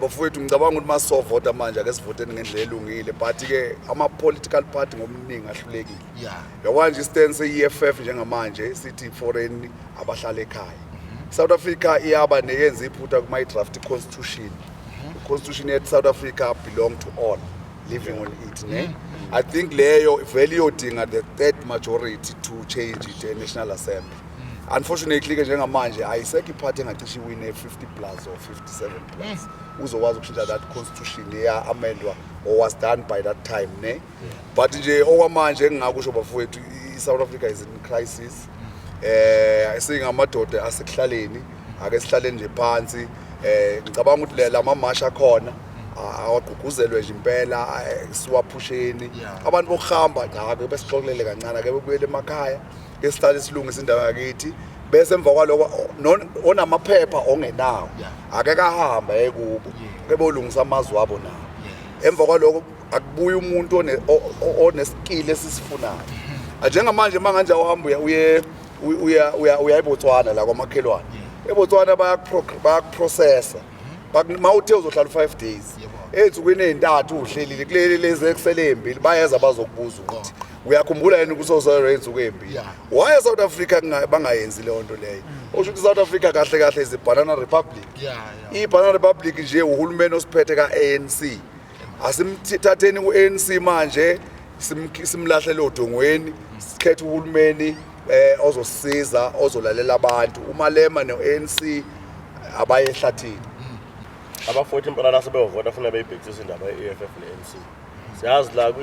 bafowethu ngicabanga ukuthi masovota manje ake sivoteni ngendlela elungile but ke ama political party ngomningi ahlulekile. Yabona nje stance ye-EFF njengamanje sithi foreign abahlala ekhaya. South Africa iyaba neyenza iphutha kuma draft constitution. Constitution yet South Africa belong to all living on it, ne? I think leyo vele yodinga the third majority to change it National Assembly. Unfortunately ke njengamanje ayisekho iphathi engacishe win 50 plus or 57 plus uzokwazi ukushintsha that constitution eya amendwa or was done by that time, ne? But nje okwamanje engingakusho bafowethu South Africa is in crisis. Singamadoda asekuhlaleni ake sihlaleni nje phansi. Ngicabanga ukuthi lama masha khona awaqhuquzelwe nje impela siwaphusheni abantu bokuhamba ake besixoxelele kancane ake bebuyele emakhaya esihlale silungisa indawo yakithi bese emva kwaloko onamaphepha ongenawo ake kahamba ekubo ke bolungisa amazwi abo nawo emva kwaloko akubuye umuntu oneskill esisifunayo njengamanje manje uhamba uya eBotswana la kwamakhelwane eBotswana bayakuprocessa mawuthe uzohlala 5 days ezukweni ezintathu uhlelile kuleli lezi excelembili bayeza bazokubuza ukuthi uyakhumbula yini kusosore izinsuku ezimbi why South Africa bangayenzi le nto leyo osho ukuthi South Africa kahle kahle is banana republic banana republic nje uhulumeni osiphethe ka ANC asimthatheni ku ANC manje simlahle lodongweni sikhethe uhulumeni ozosiza ozolalela abantu umalema no-ANC abaye ehlathini abafowethu impela nasebevota funa beyibhekisisa indaba ye-EFF ne-ANC siyazi la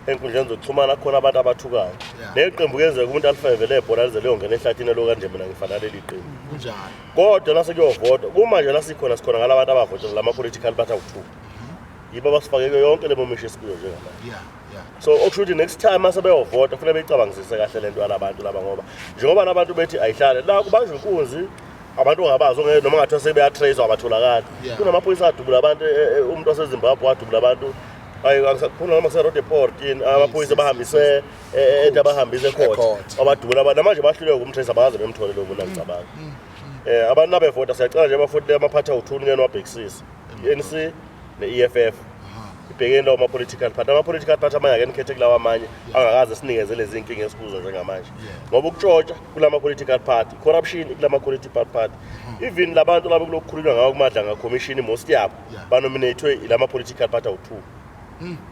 enkundleni zokuxhumana khona abantu abathukayo neqembu kenzeka umuntu alifavele ebhola lize leyongena ehlathini lo kanje mina ngifana leli qembu kunjalo kodwa nasekuyovota kumanje lasikhona sikhona ngalabantu abavotela lama political party awu2 yibo basifakeke yonke le momisho esikuyo njengamanje so okusho next time asebeyovota kufanele beyicabangisise kahle lento yalabantu laba ngoba njengoba nabantu bethi ayihlale la kubanjwe inkunzi abantu ongabazi noma ngathiwa sebeyatrace abatholakala kunamaphoyisa adubula abantu umuntu waseZimbabwe adubula abantu ayikhona noma se-Roadport amaphoyisa bahambise abahambise court abadubula abantu manje bahluleke ukumtrace abaze bemthole lo muntu ngicabanga abantu nabevota siyacela nje abafoti amaphathi awu2 ngene wabhekisisa i-ANC ne-EFF ibhekene lawo ma-political party ama-political party amanye ake nikhethe kulawa amanye angakaze sinikeze lezi nkinga esikuzo njengamanje ngoba ukutshontsha kulama-political party corruption kulama-political party even labantu labo kulokukhulunywa ngawo kumadlanga commission most yabo banominathwe ilama-political party awu2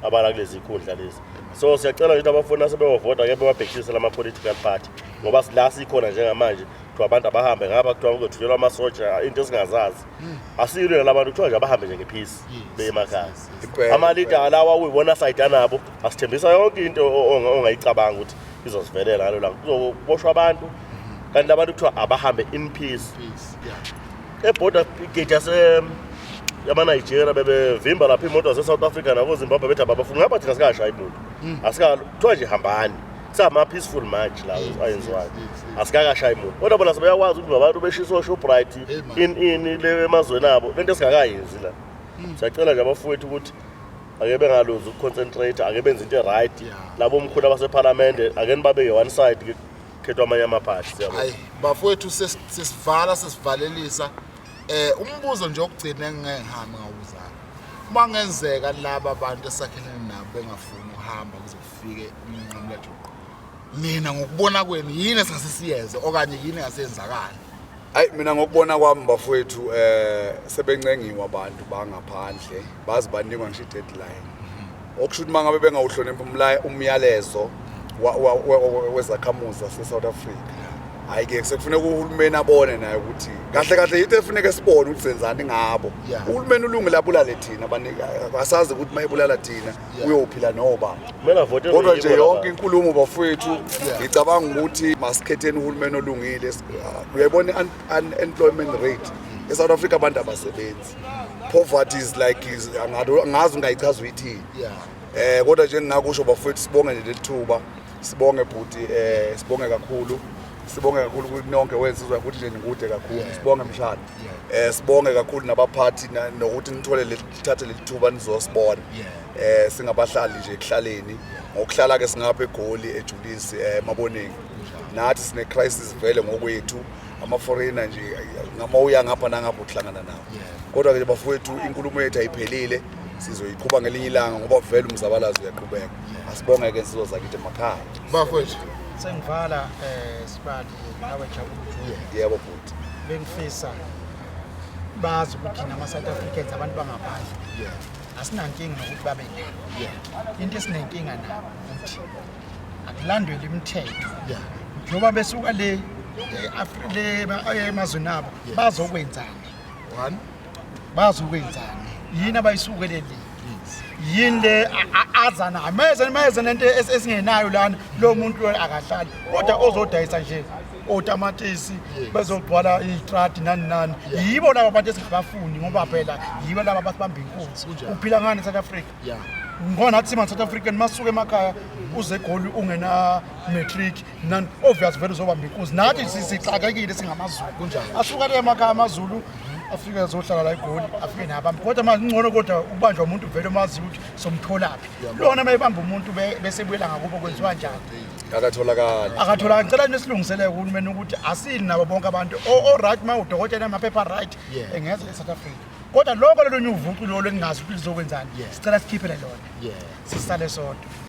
abala kulezi ikhundla lezi so siyacela ukuthi abafuna sebeyovota ke bebabhekisise lama-political party ngoba la sikhona njengamanje kuthiwa abantu abahambe ngaba kuthiwa kuzothunyelwa amasoja into esingazazi asiyilwe labantu kuthiwa nje abahambe nje ngepeace beyemakhaya amalida lawa uyibona side anabo asithembisa yonke into ongayicabanga ukuthi izosivelela ngalo la kuzoboshwa abantu kanti abantu kuthiwa abahambe in peace eborder gate yama-Nigeria bebevimba lapha imoto zase-South Africa nako-Zimbabwe bethi abafuna ngapha thina sikashaya imoto kuthiwa nje hambani kusama-peaceful march lawo ayenziwayo asikakashaya imoto kodwa bona sebeyakwazi ukuthi abantu beshiswe oShoprite in le emazweni abo lento esingakayenzi la siyacela nje abafowethu ukuthi ake bengaluzi ukuconcentrate ake benze into right labo omkhulu abasephalamende ake nibabe one side khethwa amanye amaphathi siyabona hayi bafowethu sesivalelisa umbuzo nje okugcina engihamba ngawuzana uma ngenzeka laba abantu esakhelene nabo bengafuni uhamba kuze kufike umnqamo lethu mina ngokubona kwenu yini esasisiyenze okanye yini engasenzakala hayi mina ngokubona kwami bafowethu sebencengiwe abantu bangaphandle bazi banikwa ngisho deadline okusho ukuthi mangabe bengawuhlonipha umyalezo wezakhamuzi zase-South Africa ayike sekufuneka uhulumeni abone naye ukuthi kahle kahle yitho efuneka sibone ukuthi senzani ngabo uhulumeni ulungile abulale thina asazi ukuthi mayebulala thina uyophila noba kodwa nje yonke inkulumo bafowethu ngicabanga ukuthi masikhetheni uhulumeni olungile uyayibona unemployment rate eSouth Africa abantu abasebenzi poverty is like angazi ungayichaza uyithini kodwa nje ngingakusho bafowethu sibonge nje lethuba sibonge bhuti sibonge kakhulu ukuthi nonke wensizwa ukuthi nje nikude kakhulu sibonge mshado sibonge kakhulu nabaphathi nokuthi nithole lithathe lethuba nizosibona singabahlali nje ekuhlaleni ngokuhlala ke singapha eGoli eJulius Maboneng nathi sine crisis vele ngokwethu ama-foreigner nje ngama uya ngapha nangapha uhlangana nawo kodwa ke bafowethu inkulumo yethu ayiphelile sizoyiqhuba ngelinye ilanga ngoba vele umzabalazo uyaqhubeka asibonge-ke sizo zakithi emakhaya bafowethu sengivala sibali nawe Jabulu yebo futhi bengifisa bazi ukuthi nama-South Africans abantu bangaphandle asinankinga nokuthi babe into esinenkinga nabo ukuthi akulandwele imithetho njengoba besuka le emazweni abo bazokwenzani bazokwenzani yini abayisukelele yini le azana ameze nento esingenayo lana lo muntu akahlali kodwa ozodayisa nje otamatisi bezogcwala itrati nani yibo laba bantu esingabafuni ngoba phela yibo laba basibamba inkunzi uphila ngani South Africa ngona athi South African masuke emakhaya uze egoli ungena matric nani obvious vele uzobamba inkunzi nathi sixakekile singamazulu kunjani asuka le emakhaya amazulu afike azohlala la egoli afike nabami kodwa manje ngcono kodwa ubanjwa umuntu vele mazi ukuthi somtholaphi lona mayibamba umuntu bese buyela ngakubo kwenziwa njani akatholakala ngicela nje silungiseleke uhulumeni ukuthi asini nabo bonke abantu right ma udokotela amaphepha right engeza eSouth Africa kodwa lokho lelo nyuvucu lo lengazi ukuthi lizokwenzani sicela sikhiphele lona sisale sodwa